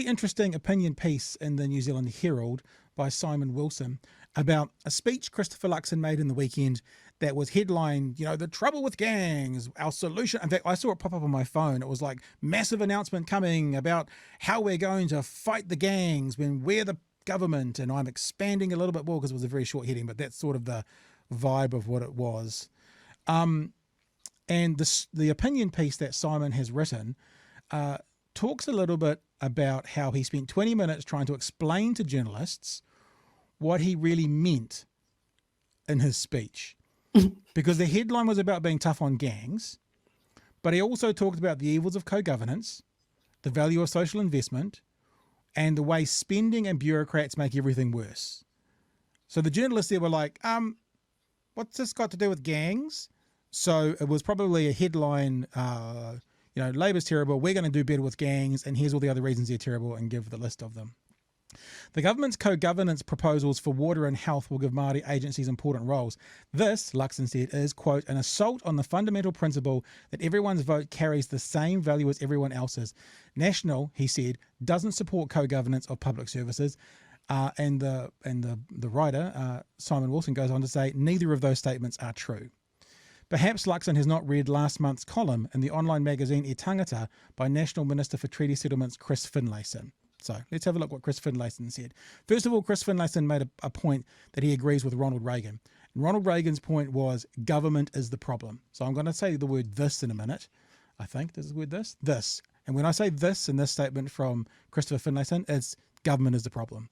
interesting opinion piece in the New Zealand Herald by Simon Wilson about a speech Christopher Luxon made in the weekend that was headlined, the trouble with gangs, our solution. In fact, I saw it pop up on my phone. It was like, massive announcement coming about how we're going to fight the gangs when we're the government. And I'm expanding a little bit more because it was a very short heading, but that's sort of the vibe of what it was. And the opinion piece that Simon has written talks a little bit about how he spent 20 minutes trying to explain to journalists what he really meant in his speech. Because the headline was about being tough on gangs, but he also talked about the evils of co-governance, the value of social investment, and the way spending and bureaucrats make everything worse. So the journalists there were like, what's this got to do with gangs? So it was probably a headline, Labor's terrible, we're going to do better with gangs, and here's all the other reasons they're terrible, and give the list of them. The government's co-governance proposals for water and health will give Māori agencies important roles. This, Luxon said, is, quote, an assault on the fundamental principle that everyone's vote carries the same value as everyone else's. National, he said, doesn't support co-governance of public services. And the writer, Simon Wilson, goes on to say, neither of those statements are true. Perhaps Luxon has not read last month's column in the online magazine E Tangata by National Minister for Treaty Settlements, Chris Finlayson. So let's have a look what Chris Finlayson said. First of all, Chris Finlayson made a point that he agrees with Ronald Reagan. And Ronald Reagan's point was government is the problem. So I'm going to say the word this in a minute. I think this is the word this. This. And when I say this in this statement from Christopher Finlayson, it's government is the problem.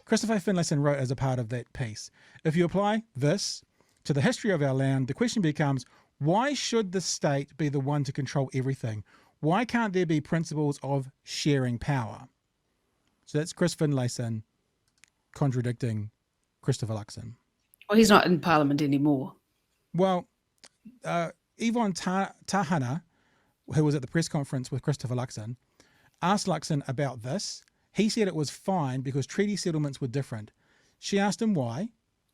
Christopher Finlayson wrote as a part of that piece, if you apply this to the history of our land, the question becomes, why should the state be the one to control everything? Why can't there be principles of sharing power? So that's Chris Finlayson contradicting Christopher Luxon. Well, he's not in Parliament anymore. Well, Yvonne Tahana, who was at the press conference with Christopher Luxon, asked Luxon about this. He said it was fine because treaty settlements were different. She asked him why,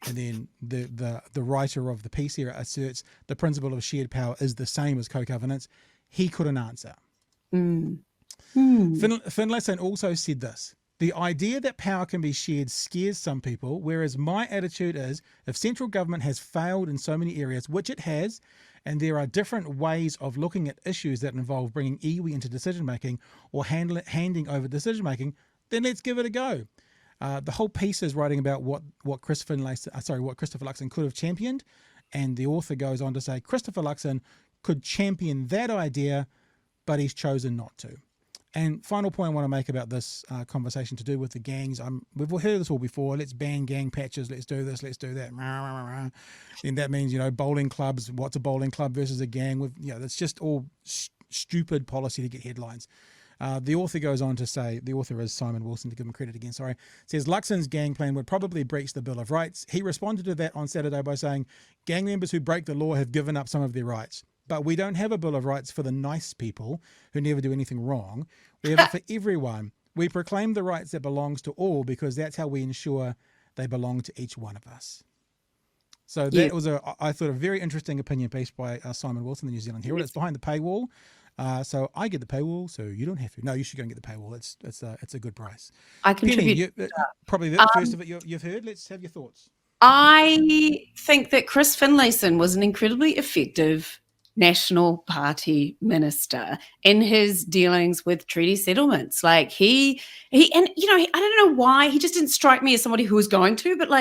and then the writer of the piece here asserts the principle of shared power is the same as co-governance. He couldn't answer. Finlayson also said this. The idea that power can be shared scares some people, whereas my attitude is if central government has failed in so many areas, which it has, and there are different ways of looking at issues that involve bringing iwi into decision-making or handing over decision-making, then let's give it a go. The whole piece is writing about what Christopher Luxon could have championed, and the author goes on to say Christopher Luxon could champion that idea, but he's chosen not to. And final point I want to make about this conversation to do with the gangs. We've heard this all before. Let's ban gang patches. Let's do this. Let's do that. And that means, bowling clubs. What's a bowling club versus a gang? That's just all stupid policy to get headlines. The author goes on to say, the author is Simon Wilson, to give him credit again, says Luxon's gang plan would probably breach the Bill of Rights. He responded to that on Saturday by saying, gang members who break the law have given up some of their rights. But we don't have a Bill of Rights for the nice people who never do anything wrong. We have it for everyone. We proclaim the rights that belongs to all because that's how we ensure they belong to each one of us. So that was I thought, a very interesting opinion piece by Simon Wilson, the New Zealand Herald. It's behind the paywall. So I get the paywall, so you don't have to. No, you should go and get the paywall. It's a good price. I contribute. Penny, probably the first of it you've heard. Let's have your thoughts. I think that Chris Finlayson was an incredibly effective National Party minister in his dealings with treaty settlements. Like I don't know why, he just didn't strike me as somebody who was going to, but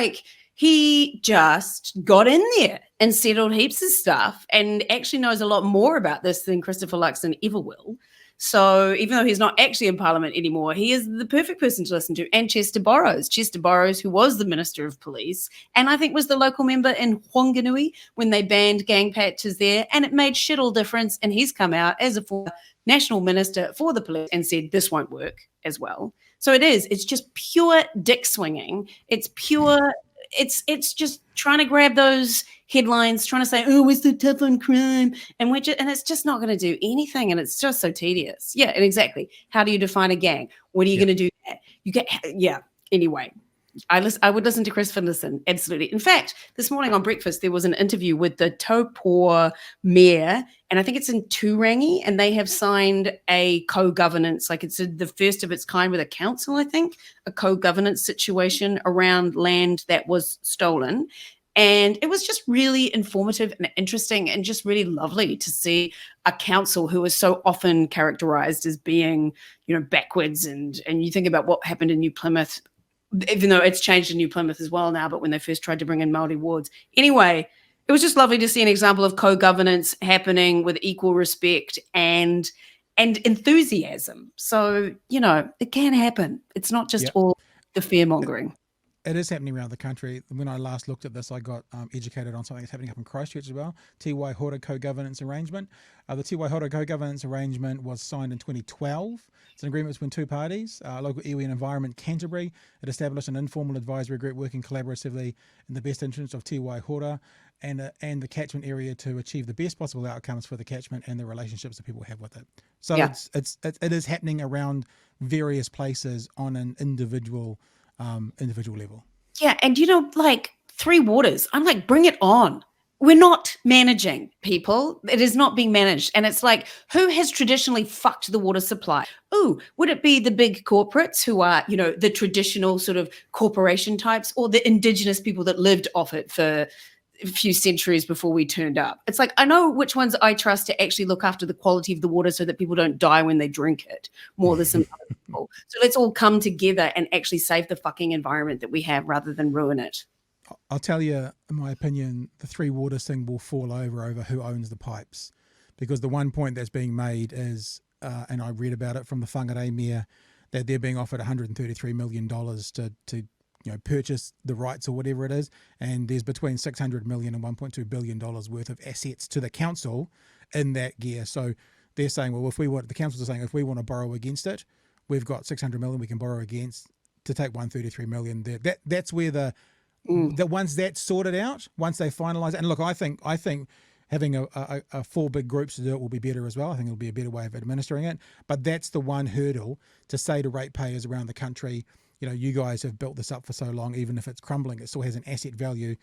he just got in there and settled heaps of stuff and actually knows a lot more about this than Christopher Luxon ever will. So even though he's not actually in Parliament anymore, he is the perfect person to listen to. And Chester Borrows, who was the Minister of Police, and I think was the local member in Whanganui when they banned gang patches there, and it made shit all difference. And he's come out as a former National Minister for the police and said this won't work as well. So it's just pure dick swinging. It's just trying to grab those headlines, trying to say, oh, we're so tough on crime. And it's just not going to do anything. And it's just so tedious. Yeah, and exactly. How do you define a gang? What are you going to do? Anyway. I would listen to Chris Finlayson, absolutely. In fact, this morning on breakfast, there was an interview with the Taupo mayor, and I think it's in Turangi, and they have signed a co-governance, like it's the first of its kind with a council, I think, a co-governance situation around land that was stolen. And it was just really informative and interesting and just really lovely to see a council who is so often characterized as being, backwards. And you think about what happened in New Plymouth, even though it's changed in New Plymouth as well now, but when they first tried to bring in Māori wards. Anyway, it was just lovely to see an example of co-governance happening with equal respect and enthusiasm. So, it can happen. It's not just all the fear-mongering. It is happening around the country. When I last looked at this, I got educated on something that's happening up in Christchurch as well. Tiwai Hora co-governance arrangement. The Tiwai Hora co-governance arrangement was signed in 2012. It's an agreement between two parties. Local iwi and Environment Canterbury. It established an informal advisory group working collaboratively in the best interest of Tiwai Hora and the catchment area to achieve the best possible outcomes for the catchment and the relationships that people have with it. So it is happening around various places on an individual level. Yeah, and Three Waters, I'm like, bring it on. We're not managing, people. It is not being managed. And it's like, who has traditionally fucked the water supply? Oh, would it be the big corporates who are, the traditional sort of corporation types, or the indigenous people that lived off it for a few centuries before we turned up? It's like, I know which ones I trust to actually look after the quality of the water so that people don't die when they drink it more than some other people. So let's all come together and actually save the fucking environment that we have rather than ruin it. I'll tell you, in my opinion, the Three Waters thing will fall over who owns the pipes, because the one point that's being made is, and I read about it from the Whangarei Mayor, that they're being offered $133 million to purchase the rights or whatever it is, and there's between $600 million and $1.2 billion worth of assets to the council in that gear. So they're saying, well, the councils are saying, if we want to borrow against it, we've got $600 million we can borrow against to take $133 million there. That's where that once that's sorted out, once they finalise it, and look, I think having a four big groups to do it will be better as well. I think it'll be a better way of administering it. But that's the one hurdle to say to ratepayers around the country, you guys have built this up for so long, even if it's crumbling, it still has an asset value.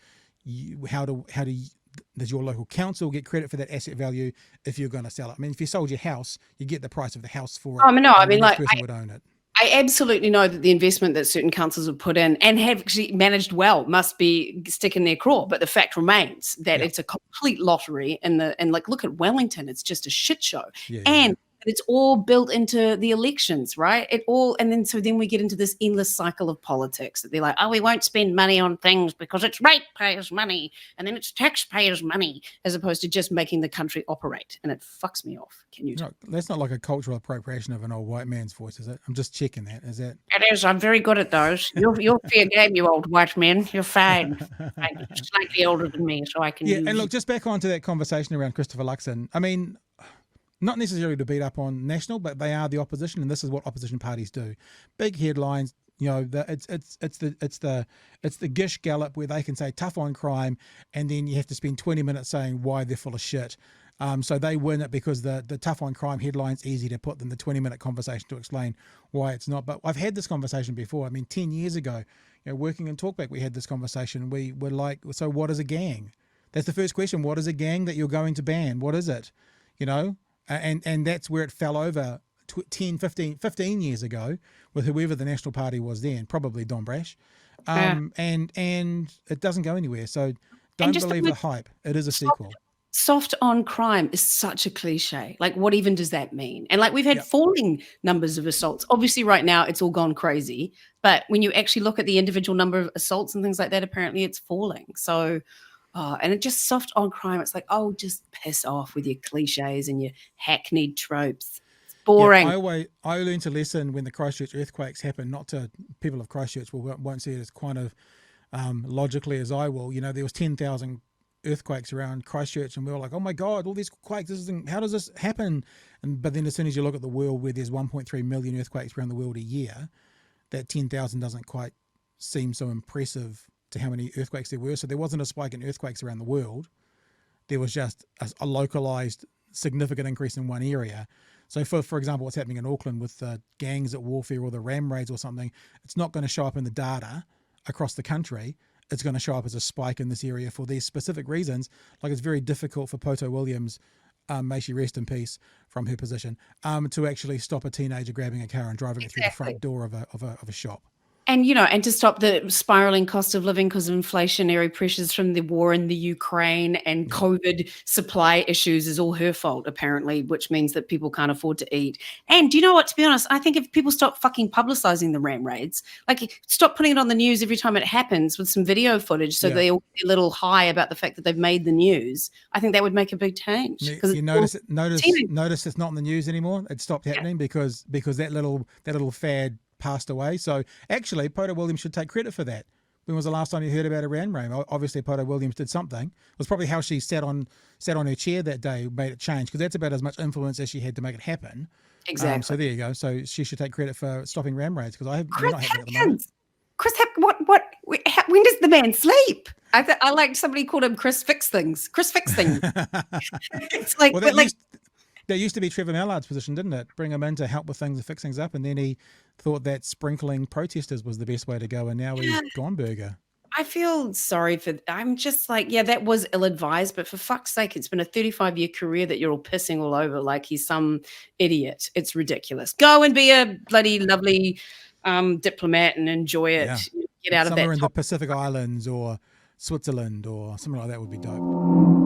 Does your local council get credit for that asset value if you're going to sell it? I mean, if you sold your house, you get the price of the house for it. Person would own it. I absolutely know that the investment that certain councils have put in and have actually managed well must be sticking their craw. But the fact remains that it's a complete lottery. And look at Wellington, it's just a shit show. It's all built into the elections, right? Then we get into this endless cycle of politics that they're like, oh, we won't spend money on things because it's ratepayers' money, and then it's taxpayers' money, as opposed to just making the country operate. And it fucks me off. Can you? No, that's not like a cultural appropriation of an old white man's voice, is it? I'm just checking that. Is that? It is. I'm very good at those. You're fair game, you old white man. You're fine. You're slightly older than me, so I can. And look, just back onto that conversation around Christopher Luxon. I mean, not necessarily to beat up on National, but they are the opposition, and this is what opposition parties do. Big headlines, it's the Gish Gallop where they can say tough on crime, and then you have to spend 20 minutes saying why they're full of shit. So they win it because the tough on crime headline's easy to put than the 20-minute conversation to explain why it's not. But I've had this conversation before. I mean, 10 years ago, working in Talkback, we had this conversation. We were like, so what is a gang? That's the first question. What is a gang that you're going to ban? What is it? And that's where it fell over 15 years ago with whoever the National Party was then, probably Don Brash. And it doesn't go anywhere. So don't believe the hype. It is a sequel. Soft on crime is such a cliche. Like, what even does that mean? And we've had falling numbers of assaults. Obviously right now it's all gone crazy. But when you actually look at the individual number of assaults and things like that, apparently it's falling. So and it just soft on crime. It's like, oh, just piss off with your cliches and your hackneyed tropes. It's boring. I learned a lesson when the Christchurch earthquakes happened. Not to people of Christchurch won't see it as quite of logically as I will. There was 10,000 earthquakes around Christchurch, and we were like, oh my God, all these quakes. How does this happen? But then as soon as you look at the world, where there's 1.3 million earthquakes around the world a year, that 10,000 doesn't quite seem so impressive to how many earthquakes there were. So there wasn't a spike in earthquakes around the world. There was just a localized significant increase in one area. So for example, what's happening in Auckland with the gangs at warfare or the ram raids or something, it's not going to show up in the data across the country, it's going to show up as a spike in this area for these specific reasons. Like, it's very difficult for Poto Williams, may she rest in peace, from her position, to actually stop a teenager grabbing a car and driving it through the front door of a shop. And, and to stop the spiraling cost of living because of inflationary pressures from the war in the Ukraine and COVID supply issues is all her fault, apparently, which means that people can't afford to eat. And do you know what? To be honest, I think if people stop fucking publicizing the ram raids, like stop putting it on the news every time it happens with some video footage so they all get a little high about the fact that they've made the news, I think that would make a big change. You notice it's not in the news anymore. It stopped happening because that little fad passed away. So actually, Poto Williams should take credit for that. When was the last time you heard about a ram raid? Obviously, Poto Williams did something. It was probably how she sat on her chair that day made it change, because that's about as much influence as she had to make it happen. Exactly. So there you go. So she should take credit for stopping ram raids, because we're not happening at the moment. When does the man sleep? I like somebody called him Chris Fix Things. Chris Fix Things. It's like, well, that used to be Trevor Mallard's position, didn't it? Bring him in to help with things and fix things up, and then he thought that sprinkling protesters was the best way to go, and now he's gone burger. I feel sorry I'm just like, that was ill-advised, but for fuck's sake, it's been a 35-year career that you're all pissing all over like he's some idiot. It's ridiculous. Go and be a bloody lovely diplomat and enjoy it. Yeah. Get out of that. Somewhere in the Pacific Islands or Switzerland or something like that would be dope.